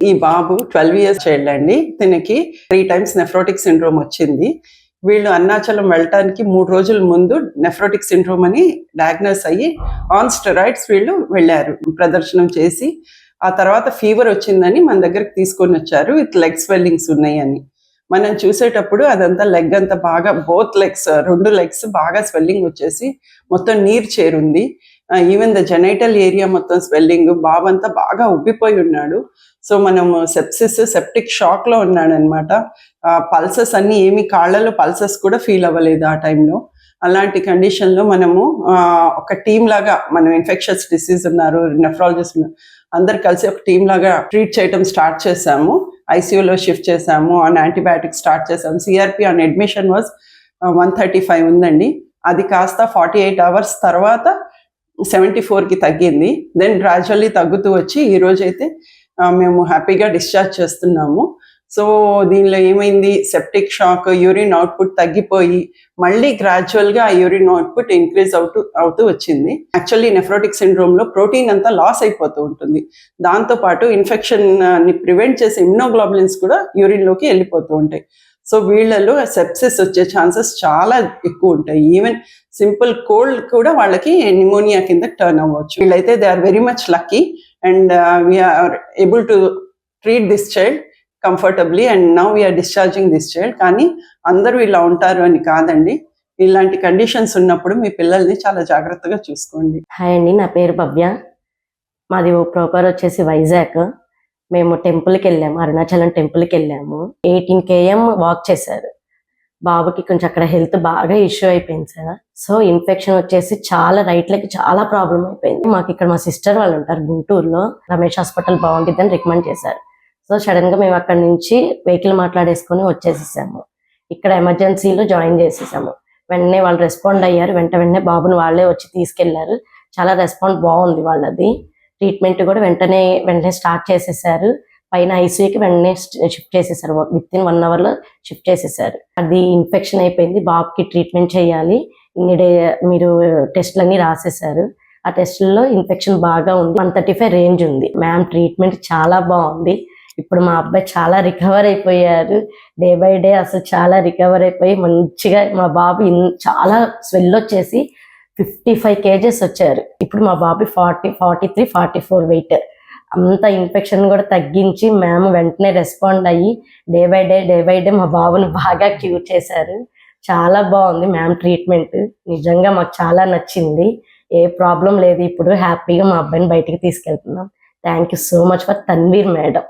ఈ బాబు 12 years child అండి. దీనికి 3 టైమ్స్ నెఫ్రోటిక్ సిండ్రోమ్ వచ్చింది. వీళ్ళు అరుణాచలం వెళ్ళటానికి 3 రోజుల ముందు నెఫ్రోటిక్ సిండ్రోమ్ అని డయాగ్నోస్ అయ్యి ఆన్ స్టెరాయిడ్స్ వీళ్ళు వెళ్ళారు. ప్రదర్శనం చేసి ఆ తర్వాత ఫీవర్ వచ్చిందని మన దగ్గరికి తీసుకొని వచ్చారు. విత్ లెగ్ స్వెల్లింగ్స్ ఉన్నాయి అని. మనం చూసేటప్పుడు అదంతా లెగ్ అంతా బాగా బోత్ లెగ్స్ 2 లెగ్స్ బాగా స్వెల్లింగ్ వచ్చేసి మొత్తం నీరు చేరుంది. ఈవెన్ ద జెనైటల్ ఏరియా మొత్తం స్వెల్లింగ్, బాబు అంతా బాగా ఉబ్బిపోయి ఉన్నాడు. సో మనము సెప్టిక్ షాక్ లో ఉన్నాడు అనమాట. పల్సెస్ అన్ని ఏమి కాళ్ళలో పల్సెస్ కూడా ఫీల్ అవ్వలేదు ఆ టైంలో. అలాంటి కండిషన్లో మనము ఒక టీమ్ లాగా, మనం ఇన్ఫెక్షన్స్ డిసీజ్ ఉన్నారు, నెఫ్రాలజిస్ట్ అందరు కలిసి ఒక టీమ్ లాగా ట్రీట్ చేయడం స్టార్ట్ చేసాము. ఐసీయూలో షిఫ్ట్ చేసాము, ఆన్ యాంటీబయాటిక్స్ స్టార్ట్ చేసాము. సిఆర్పి ఆన్ అడ్మిషన్ వాజ్ 135 ఉందండి. అది కాస్త 48 అవర్స్ తర్వాత 74కి తగ్గింది. దెన్ గ్రాడ్యువల్లీ తగ్గుతూ వచ్చి ఈ రోజైతే మేము హ్యాపీగా డిశ్చార్జ్ చేస్తున్నాము. సో దీనిలో ఏమైంది, సెప్టిక్ షాక్, యూరిన్ అవుట్పుట్ తగ్గిపోయి మళ్ళీ గ్రాడ్యువల్గా ఆ యూరిన్ అవుట్పుట్ ఇంక్రీజ్ అవుతూ వచ్చింది. యాక్చువల్లీ నెఫ్రోటిక్ సిండ్రోమ్లో ప్రోటీన్ అంతా లాస్ అయిపోతూ ఉంటుంది. దాంతోపాటు ఇన్ఫెక్షన్ని ప్రివెంట్ చేసే ఇమ్యునోగ్లోబులిన్స్ కూడా యూరిన్లోకి వెళ్ళిపోతూ ఉంటాయి. సో వీళ్ళలో సెప్సిస్ వచ్చే ఛాన్సెస్ చాలా ఎక్కువ ఉంటాయి. ఈవెన్ సింపుల్ కోల్డ్ కూడా వాళ్ళకి న్యూమోనియా కింద టర్న్ అవ్వచ్చు. వీళ్ళైతే they are very much lucky and we're able to treat this child comfortably and now we're discharging this child. కానీ అందరూ ఇలా ఉంటారు అని కాదండి. ఇలాంటి కండిషన్స్ ఉన్నప్పుడు మీ పిల్లల్ని చాలా జాగ్రత్తగా చూసుకోండి. హాయ్ అండి, నా పేరు భవ్య. మాది ప్రాపర్ వచ్చేసి వైజాగ్. మేము టెంపుల్కి వెళ్ళాము, అరుణాచలం టెంపుల్కి వెళ్ళాము. 18 km వాక్ చేశారు. బాబుకి కొంచెం అక్కడ హెల్త్ బాగా ఇష్యూ అయిపోయింది సార్. సో ఇన్ఫెక్షన్ వచ్చేసి చాలా రైట్లకి చాలా ప్రాబ్లం అయిపోయింది. మాకు ఇక్కడ మా సిస్టర్ వాళ్ళు ఉంటారు గుంటూరులో, రమేష్ హాస్పిటల్ బాగుంటుందని రికమెండ్ చేశారు. సో సడన్ గా మేము అక్కడ నుంచి వెహికల్ మాట్లాడేసుకొని వచ్చేసేసాము. ఇక్కడ ఎమర్జెన్సీలో జాయిన్ చేసేసాము. వెంటనే వాళ్ళు రెస్పాండ్ అయ్యారు. వెంటనే బాబుని వాళ్ళే వచ్చి తీసుకెళ్లారు. చాలా రెస్పాండ్ బాగుంది వాళ్ళది. ట్రీట్మెంట్ కూడా వెంటనే స్టార్ట్ చేసేసారు. పైన ఐసీయూకి వెంటనే షిఫ్ట్ చేసేసారు. విత్ ఇన్ 1 hour లో షిఫ్ట్ చేసేసారు. అది ఇన్ఫెక్షన్ అయిపోయింది, బాబుకి ట్రీట్మెంట్ చేయాలి, మీరు టెస్ట్లన్నీ రాసేసారు. ఆ టెస్టుల్లో ఇన్ఫెక్షన్ బాగా ఉంది, 135 రేంజ్ ఉంది. మ్యామ్ ట్రీట్మెంట్ చాలా బాగుంది. ఇప్పుడు మా అబ్బాయి చాలా రికవర్ అయిపోయారు. డే బై డే అసలు చాలా రికవర్ అయిపోయి మంచిగా మా బాబు చాలా స్వెల్ వచ్చేసి 55 kgs వచ్చారు. ఇప్పుడు మా బాబు 40, 43, 44 వెయిట్. అంత ఇన్ఫెక్షన్ కూడా తగ్గించి మ్యామ్ వెంటనే రెస్పాండ్ అయ్యి డే బై డే మా బాబుని బాగా క్యూర్ చేశారు. చాలా బాగుంది మ్యామ్ ట్రీట్మెంట్. నిజంగా మాకు చాలా నచ్చింది. ఏ ప్రాబ్లం లేదు. ఇప్పుడు హ్యాపీగా మా అబ్బాయిని బయటికి తీసుకెళ్తున్నాం. Thank you so much for Tanveer madam.